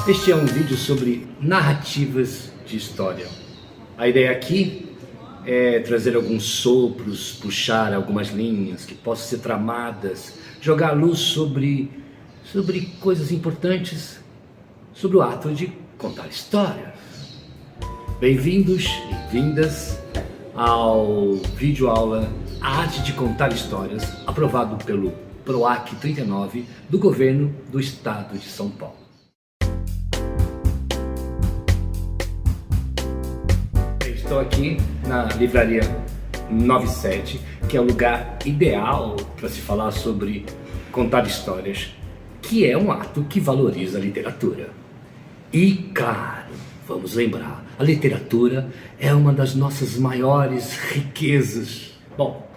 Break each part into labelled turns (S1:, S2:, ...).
S1: Este é um vídeo sobre narrativas de história. A ideia aqui é trazer alguns sopros, puxar algumas linhas que possam ser tramadas, jogar luz sobre coisas importantes, sobre o ato de contar histórias. Bem-vindos e vindas ao vídeo aula A Arte de Contar Histórias, aprovado pelo PROAC 39 do Governo do Estado de São Paulo. Estou aqui na Livraria 97, que é o lugar ideal para se falar sobre contar histórias, que é um ato que valoriza a literatura. E claro, vamos lembrar, a literatura é uma das nossas maiores riquezas. Bom,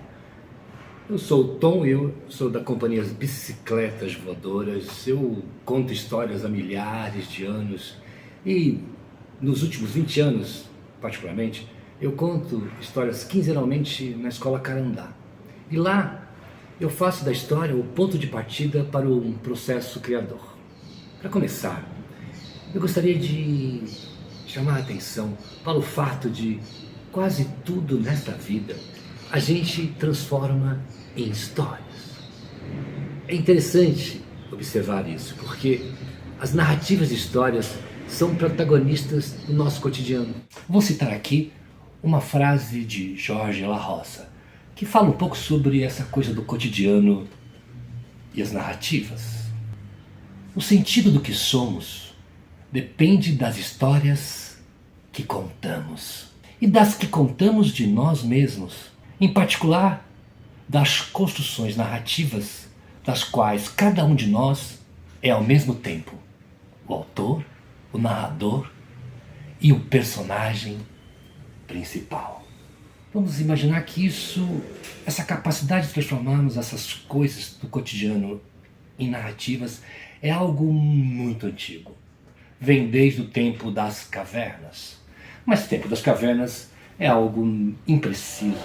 S1: eu sou o Tom, eu sou da companhia Bicicletas Voadoras, eu conto histórias há milhares de anos e nos últimos 20 anos, particularmente, eu conto histórias quinzenalmente na Escola Carandá. E lá eu faço da história o ponto de partida para um processo criador. Para começar, eu gostaria de chamar a atenção para o fato de quase tudo nesta vida a gente transforma em histórias. É interessante observar isso, porque as narrativas de histórias são protagonistas do nosso cotidiano. Vou citar aqui uma frase de Jorge La Roça, que fala um pouco sobre essa coisa do cotidiano e as narrativas. O sentido do que somos depende das histórias que contamos e das que contamos de nós mesmos, em particular das construções narrativas das quais cada um de nós é ao mesmo tempo o autor, o narrador e o personagem principal. Vamos imaginar que essa capacidade de transformarmos essas coisas do cotidiano em narrativas é algo muito antigo. Vem desde o tempo das cavernas. Mas o tempo das cavernas é algo impreciso.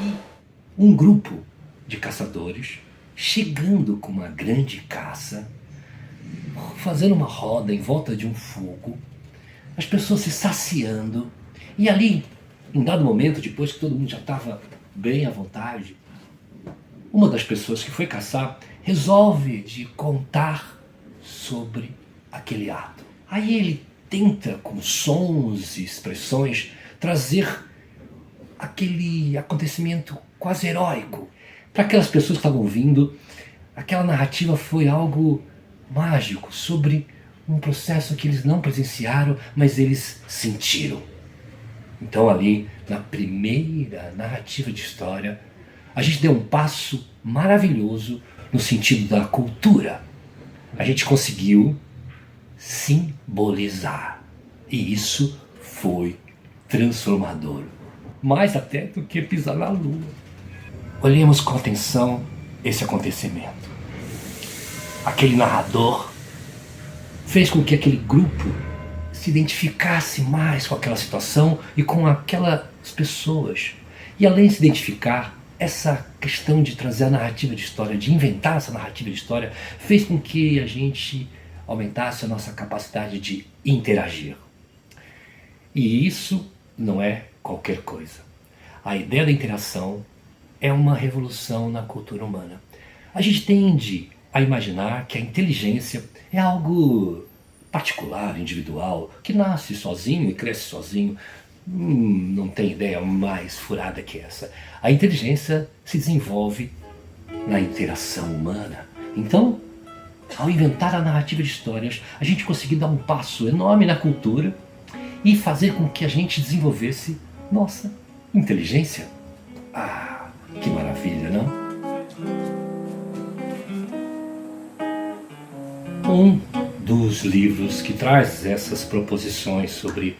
S1: E um grupo de caçadores chegando com uma grande caça, fazendo uma roda em volta de um fogo, as pessoas se saciando, e ali, em dado momento, depois que todo mundo já estava bem à vontade, uma das pessoas que foi caçar resolve de contar sobre aquele ato. Aí ele tenta, com sons e expressões, trazer aquele acontecimento quase heróico. Para aquelas pessoas que estavam ouvindo, aquela narrativa foi algo mágico, sobre um processo que eles não presenciaram, mas eles sentiram. Então ali, na primeira narrativa de história, a gente deu um passo maravilhoso no sentido da cultura. A gente conseguiu simbolizar. E isso foi transformador. Mais até do que pisar na lua. Olhemos com atenção esse acontecimento. Aquele narrador fez com que aquele grupo se identificasse mais com aquela situação e com aquelas pessoas. E além de se identificar, essa questão de trazer a narrativa de história, de inventar essa narrativa de história, fez com que a gente aumentasse a nossa capacidade de interagir. E isso não é qualquer coisa. A ideia da interação é uma revolução na cultura humana. A gente tende a imaginar que a inteligência é algo particular, individual, que nasce sozinho e cresce sozinho. Não tem ideia mais furada que essa. A inteligência se desenvolve na interação humana. Então, ao inventar a narrativa de histórias, a gente conseguiu dar um passo enorme na cultura e fazer com que a gente desenvolvesse nossa inteligência. Ah, que maravilha, não? Um dos livros que traz essas proposições sobre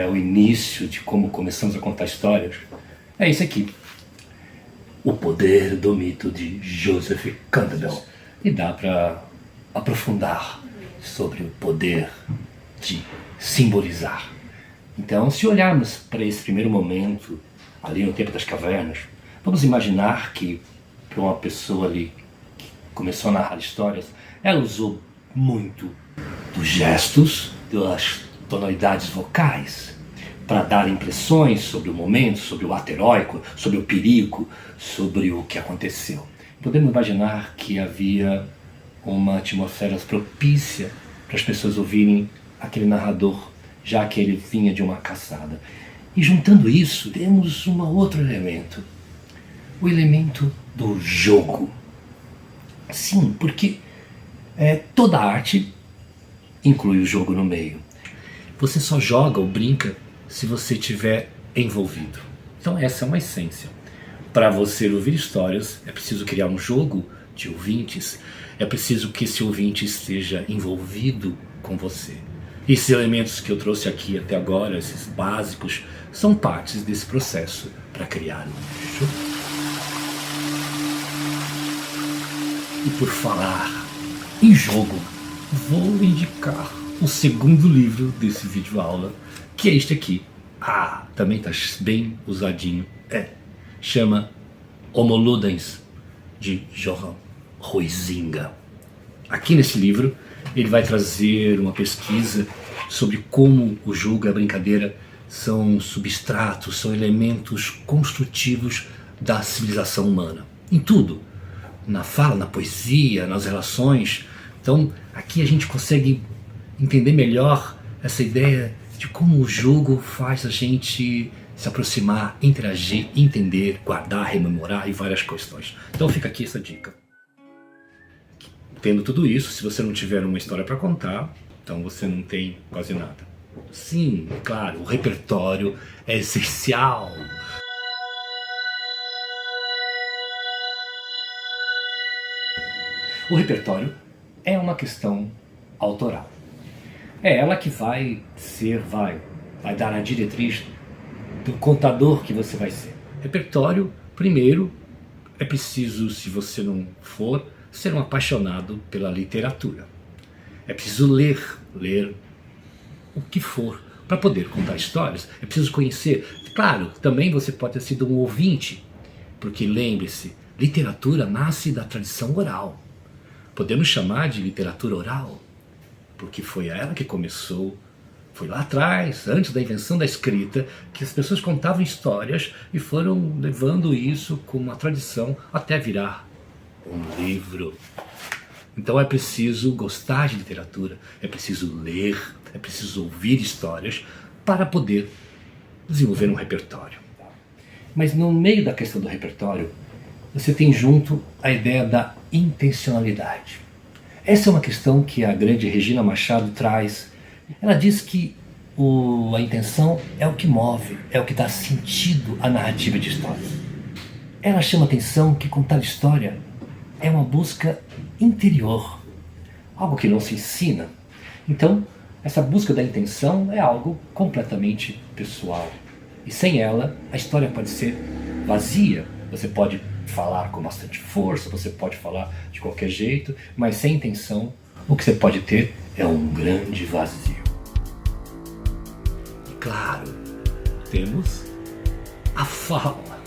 S1: o início de como começamos a contar histórias é esse aqui, O Poder do Mito, de Joseph Campbell. E dá para aprofundar sobre o poder de simbolizar. Então, se olharmos para esse primeiro momento, ali no tempo das cavernas, vamos imaginar que para uma pessoa ali que começou a narrar histórias, ela usou muito dos gestos, das tonalidades vocais, para dar impressões sobre o momento, sobre o ato heróico, sobre o perigo, sobre o que aconteceu. Podemos imaginar que havia uma atmosfera propícia para as pessoas ouvirem aquele narrador, já que ele vinha de uma caçada. E juntando isso, temos um outro elemento, o elemento do jogo. Sim, porque toda arte inclui o jogo no meio. Você só joga ou brinca se você estiver envolvido. Então essa é uma essência. Para você ouvir histórias, é preciso criar um jogo de ouvintes, é preciso que esse ouvinte esteja envolvido com você. Esses elementos que eu trouxe aqui até agora, esses básicos, são partes desse processo para criar um jogo. E por falar em jogo, vou indicar o segundo livro desse vídeo aula, que é este aqui. Também está bem usadinho. Chama Homo Ludens, de Johan Huizinga. Aqui nesse livro, ele vai trazer uma pesquisa sobre como o jogo e a brincadeira são substratos, são elementos construtivos da civilização humana. Em tudo. Na fala, na poesia, nas relações. Então, aqui a gente consegue entender melhor essa ideia de como o jogo faz a gente se aproximar, interagir, entender, guardar, rememorar e várias questões. Então fica aqui essa dica. Tendo tudo isso, se você não tiver uma história para contar, então você não tem quase nada. Sim, claro, o repertório é essencial. O repertório é uma questão autoral. É ela que vai dar a diretriz do contador que você vai ser. Repertório, primeiro, é preciso, se você não for, ser um apaixonado pela literatura. É preciso ler o que for para poder contar histórias. É preciso conhecer. Claro, também você pode ter sido um ouvinte, porque lembre-se, literatura nasce da tradição oral. Podemos chamar de literatura oral, porque foi ela que começou, foi lá atrás, antes da invenção da escrita, que as pessoas contavam histórias e foram levando isso como uma tradição até virar um livro. Então é preciso gostar de literatura, é preciso ler, é preciso ouvir histórias para poder desenvolver um repertório. Mas no meio da questão do repertório, você tem junto a ideia da intencionalidade. Essa é uma questão que a grande Regina Machado traz. Ela diz que a intenção é o que move, é o que dá sentido à narrativa de história. Ela chama a atenção que contar história é uma busca interior, algo que não se ensina. Então, essa busca da intenção é algo completamente pessoal. E sem ela, a história pode ser vazia. Você pode falar com bastante força, você pode falar de qualquer jeito, mas sem intenção, o que você pode ter é um grande vazio. E claro, temos a fala.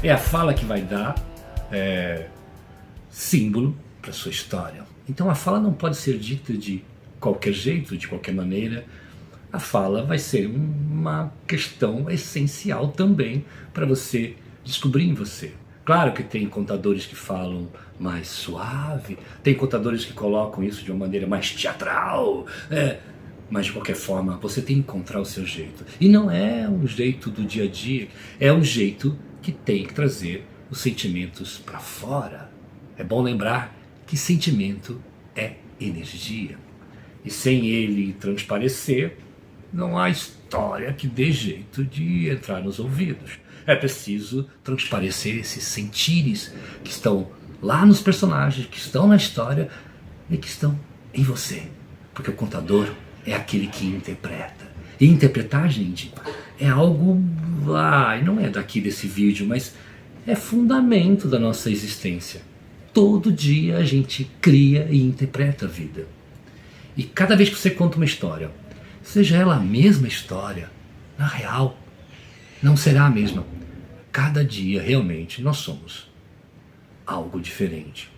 S1: É a fala que vai dar símbolo para a sua história. Então a fala não pode ser dita de qualquer jeito, de qualquer maneira. A fala vai ser uma questão essencial também para você descobrir em você. Claro que tem contadores que falam mais suave, tem contadores que colocam isso de uma maneira mais teatral, mas de qualquer forma você tem que encontrar o seu jeito. E não é um jeito do dia a dia, é um jeito que tem que trazer os sentimentos para fora. É bom lembrar que sentimento é energia. E sem ele transparecer, não há história que dê jeito de entrar nos ouvidos. É preciso transparecer esses sentires que estão lá nos personagens, que estão na história e que estão em você. Porque o contador é aquele que interpreta. E interpretar, gente, é algo não é daqui desse vídeo, mas é fundamento da nossa existência. Todo dia a gente cria e interpreta a vida. E cada vez que você conta uma história, seja ela a mesma história, na real, não será a mesma. Cada dia, realmente, nós somos algo diferente.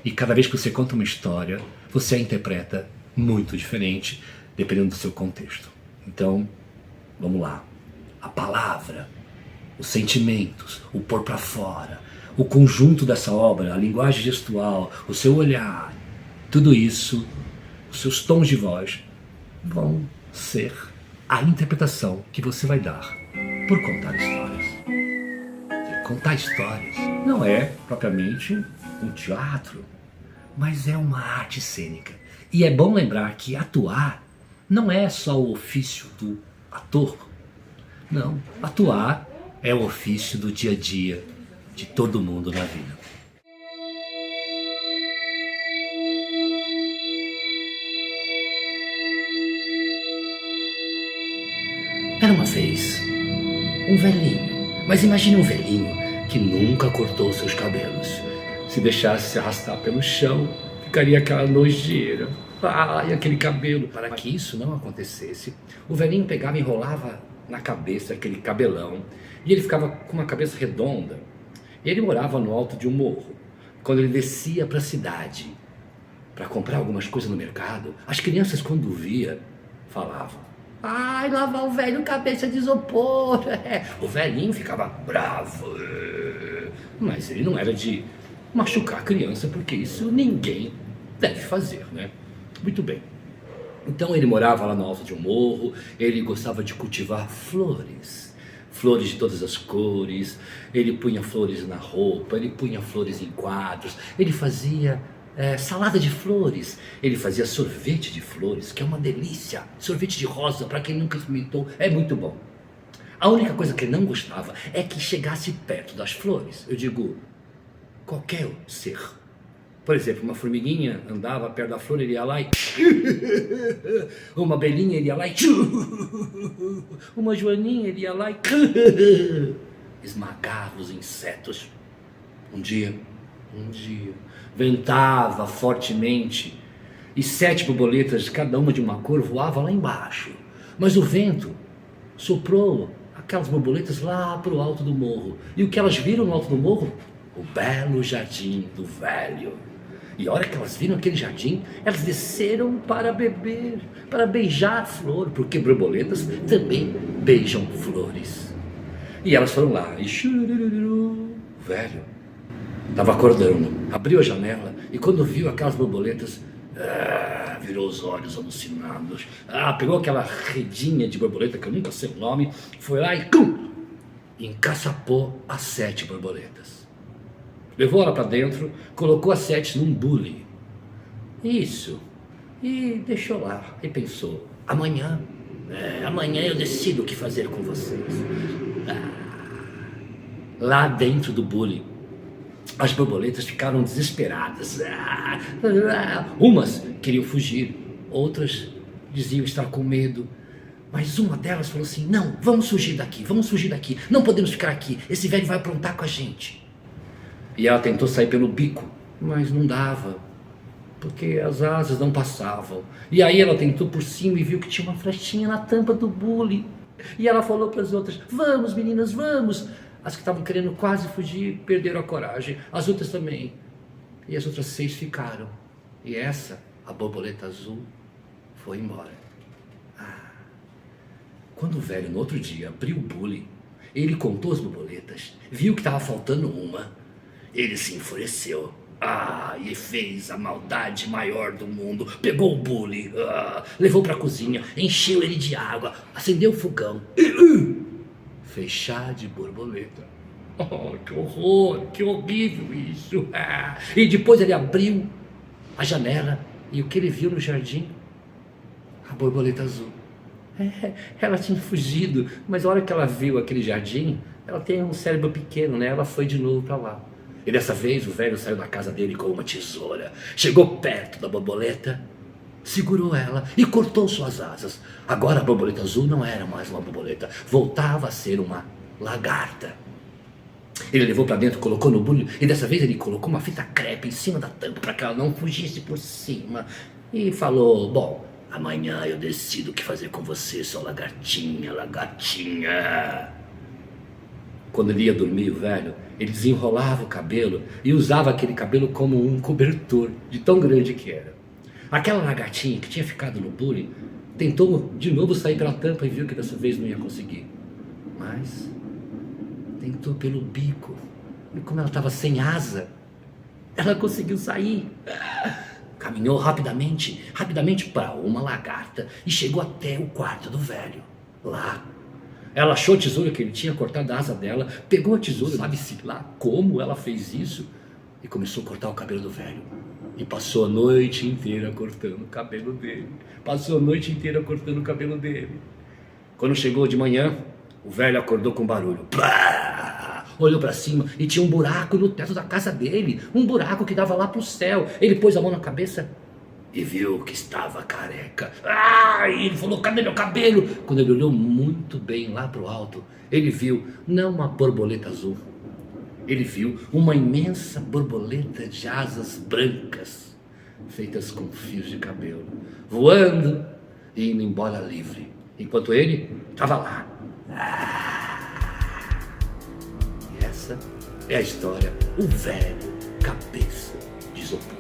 S1: E cada vez que você conta uma história, você a interpreta muito diferente, dependendo do seu contexto. Então, vamos lá. A palavra, os sentimentos, o pôr para fora, o conjunto dessa obra, a linguagem gestual, o seu olhar, tudo isso, os seus tons de voz, vão ser a interpretação que você vai dar por contar histórias. Contar histórias não é propriamente um teatro, mas é uma arte cênica. E é bom lembrar que atuar não é só o ofício do ator. Não, atuar é o ofício do dia a dia de todo mundo na vida. Era uma vez um velhinho, mas imagine um velhinho que nunca cortou seus cabelos. Se deixasse se arrastar pelo chão, ficaria aquela nojeira. Ai, aquele cabelo. Para que isso não acontecesse, o velhinho pegava e enrolava na cabeça aquele cabelão, e ele ficava com uma cabeça redonda. E ele morava no alto de um morro. Quando ele descia para a cidade para comprar algumas coisas no mercado, as crianças, quando via, falavam: ai, lá vai o velho cabeça de isopor. O velhinho ficava bravo, mas ele não era de machucar a criança, porque isso ninguém deve fazer, né? Muito bem. Então ele morava lá no alto de um morro, ele gostava de cultivar flores. Flores de todas as cores, ele punha flores na roupa, ele punha flores em quadros, ele fazia salada de flores, ele fazia sorvete de flores, que é uma delícia. Sorvete de rosa, para quem nunca experimentou, é muito bom. A única coisa que ele não gostava é que chegasse perto das flores. Eu digo, qualquer ser. Por exemplo, uma formiguinha andava perto da flor, ele ia lá e... Uma abelhinha, ele ia lá e... Uma joaninha, ele ia lá e... Esmagava os insetos. Um dia, ventava fortemente e 7 borboletas, cada uma de uma cor, voavam lá embaixo. Mas o vento soprou aquelas borboletas lá para o alto do morro. E o que elas viram no alto do morro? O belo jardim do velho. E a hora que elas viram aquele jardim, elas desceram para beber, para beijar a flor, porque borboletas também beijam flores. E elas foram lá, e churururu, velho estava acordando, abriu a janela e quando viu aquelas borboletas, virou os olhos alucinados, pegou aquela redinha de borboleta, que eu nunca sei o nome, foi lá e encaçapou as 7 borboletas. Levou ela para dentro, colocou as 7 num bule. Isso. E deixou lá. E pensou, amanhã eu decido o que fazer com vocês. Lá dentro do bule, as borboletas ficaram desesperadas. Umas queriam fugir, outras diziam estar com medo. Mas uma delas falou assim, não, vamos fugir daqui, não podemos ficar aqui, esse velho vai aprontar com a gente. E ela tentou sair pelo bico, mas não dava, porque as asas não passavam. E aí ela tentou por cima e viu que tinha uma flechinha na tampa do bule. E ela falou para as outras, vamos meninas, vamos. As que estavam querendo quase fugir perderam a coragem, as outras também. E as outras 6 ficaram. E essa, a borboleta azul, foi embora. Quando o velho no outro dia abriu o bule, ele contou as borboletas, viu que estava faltando uma. Ele se enfureceu, e fez a maldade maior do mundo, pegou o bule, levou para a cozinha, encheu ele de água, acendeu o fogão, fez chá de borboleta. Que horror, que horrível isso. E depois ele abriu a janela e o que ele viu no jardim? A borboleta azul. Ela tinha fugido, mas a hora que ela viu aquele jardim, ela tem um cérebro pequeno, né? Ela foi de novo para lá. E dessa vez o velho saiu da casa dele com uma tesoura, chegou perto da borboleta, segurou ela e cortou suas asas. Agora a borboleta azul não era mais uma borboleta, voltava a ser uma lagarta. Ele levou para dentro, colocou no bule e dessa vez ele colocou uma fita crepe em cima da tampa para que ela não fugisse por cima. E falou, bom, amanhã eu decido o que fazer com você, sua lagartinha, lagartinha. Quando ele ia dormir, o velho, ele desenrolava o cabelo e usava aquele cabelo como um cobertor, de tão grande que era. Aquela lagartinha que tinha ficado no bule tentou de novo sair pela tampa e viu que dessa vez não ia conseguir. Mas tentou pelo bico. E como ela estava sem asa, ela conseguiu sair. Caminhou rapidamente para uma lagarta e chegou até o quarto do velho. Lá, ela achou a tesoura que ele tinha cortado a asa dela, pegou a tesoura, sabe-se lá como ela fez isso, e começou a cortar o cabelo do velho. E passou a noite inteira cortando o cabelo dele. Passou a noite inteira cortando o cabelo dele. Quando chegou de manhã, o velho acordou com um barulho. Pá! Olhou para cima e tinha um buraco no teto da casa dele. Um buraco que dava lá para o céu. Ele pôs a mão na cabeça e viu que estava careca. E ele falou, cadê meu cabelo? Quando ele olhou muito bem lá para o alto, ele viu não uma borboleta azul. Ele viu uma imensa borboleta de asas brancas, feitas com fios de cabelo, voando e indo embora livre, enquanto ele estava lá. E essa é a história, o velho cabeça de isopor.